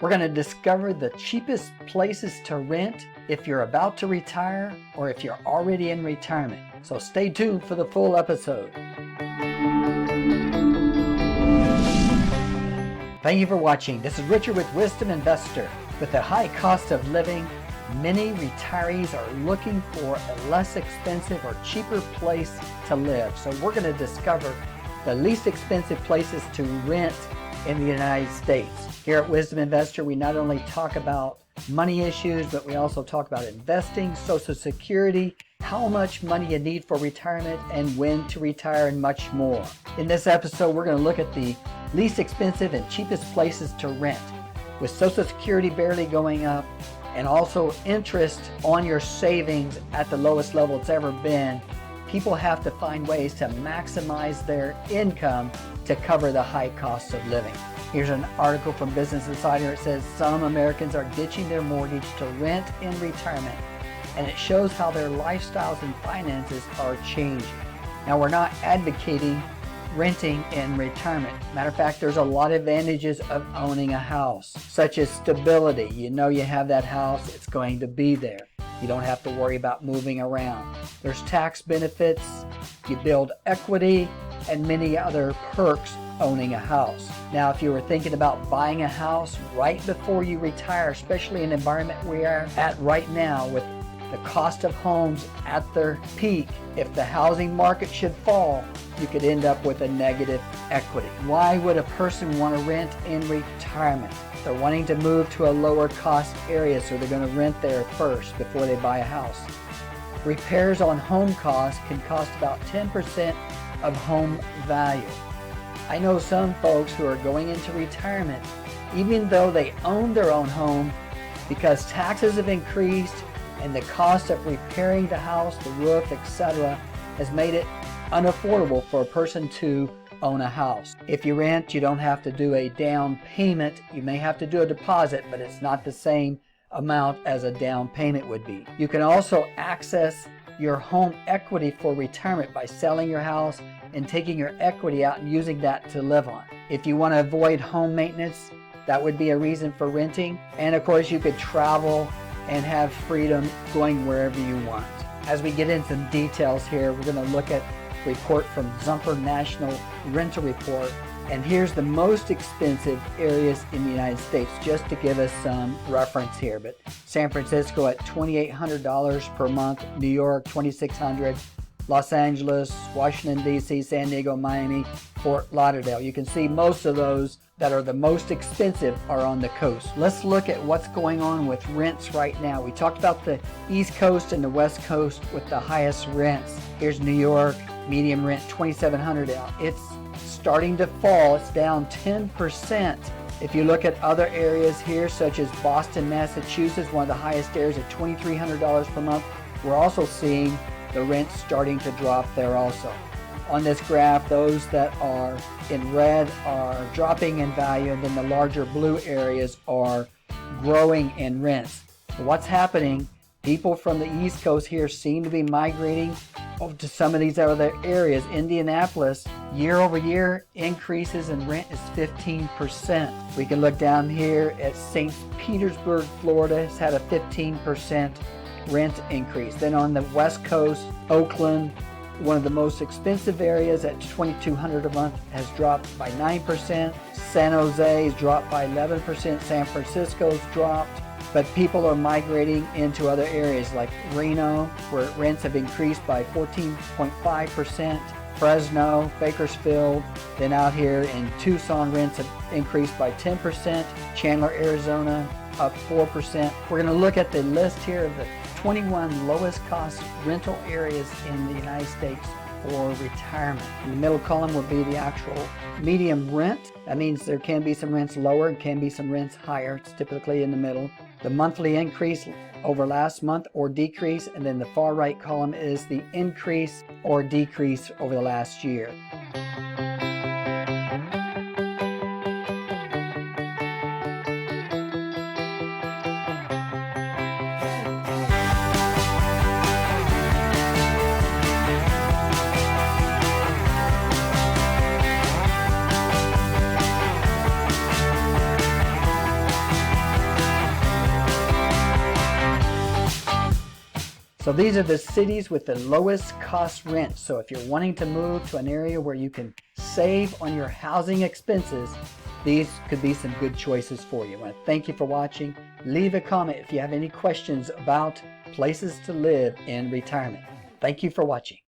We're going to discover the cheapest places to rent if you're about to retire or if you're already in retirement. So stay tuned for the full episode. Thank you for watching. This is Richard with Wisdom Investor. With the high cost of living, many retirees are looking for a less expensive or cheaper place to live. So we're going to discover the least expensive places to rent in the United States. Here at Wisdom Investor, we not only talk about money issues, but we also talk about investing, Social Security, how much money you need for retirement, and when to retire, and much more. In this episode, we're going to look at the least expensive and cheapest places to rent. With Social Security barely going up and also interest on your savings at the lowest level it's ever been, people have to find ways to maximize their income to cover the high cost of living. Here's an article from Business Insider. It says some Americans are ditching their mortgage to rent in retirement, and it shows how their lifestyles and finances are changing. Now, we're not advocating renting in retirement. Matter of fact, there's a lot of advantages of owning a house, such as stability. You know you have that house, it's going to be there. You don't have to worry about moving around. There's tax benefits, you build equity, and many other perks owning a house. Now, if you were thinking about buying a house right before you retire, especially in the environment we are at right now with the cost of homes at their peak, if the housing market should fall, you could end up with a negative equity. Why would a person want to rent in retirement? They're wanting to move to a lower cost area, so they're going to rent there first before they buy a house. Repairs on home costs can cost about 10% of home value. I know some folks who are going into retirement, even though they own their own home, because taxes have increased and the cost of repairing the house, the roof, etc., has made it unaffordable for a person to own a house. If you rent, you don't have to do a down payment. You may have to do a deposit, but it's not the same amount as a down payment would be. You can also access your home equity for retirement by selling your house and taking your equity out and using that to live on. If you want to avoid home maintenance, that would be a reason for renting. And of course, you could travel and have freedom going wherever you want. As we get into some details here, we're going to look at a report from Zumper National Rental Report. And here's the most expensive areas in the United States, just to give us some reference here. But San Francisco at $2,800 per month, New York $2,600, Los Angeles, Washington, D.C., San Diego, Miami, Fort Lauderdale. You can see most of those that are the most expensive are on the coast. Let's look at what's going on with rents right now. We talked about the East Coast and the West Coast with the highest rents. Here's New York, medium rent $2,700 out. It's starting to fall. It's down 10%. If you look at other areas here, such as Boston, Massachusetts, one of the highest areas at $2,300 per month, we're also seeing the rents starting to drop there also. On this graph, those that are in red are dropping in value, and then the larger blue areas are growing in rents. So what's happening? People from the East Coast here seem to be migrating over to some of these other areas. Indianapolis, year over year, increases in rent is 15%. We can look down here at St. Petersburg, Florida. It's had a 15% rent increase. Then on the West Coast, Oakland, one of the most expensive areas at $2,200 a month, has dropped by 9%. San Jose has dropped by 11%. San Francisco's dropped. But people are migrating into other areas like Reno, where rents have increased by 14.5%. Fresno, Bakersfield, then out here in Tucson, rents have increased by 10%. Chandler, Arizona, up 4%. We're going to look at the list here of the 21 lowest cost rental areas in the United States for retirement. In the middle column will be the actual medium rent. That means there can be some rents lower and can be some rents higher. It's typically in the middle. The monthly increase over last month or decrease, and then the far right column is the increase or decrease over the last year. So these are the cities with the lowest cost rent. So if you're wanting to move to an area where you can save on your housing expenses, these could be some good choices for you. I want to thank you for watching. Leave a comment if you have any questions about places to live in retirement. Thank you for watching.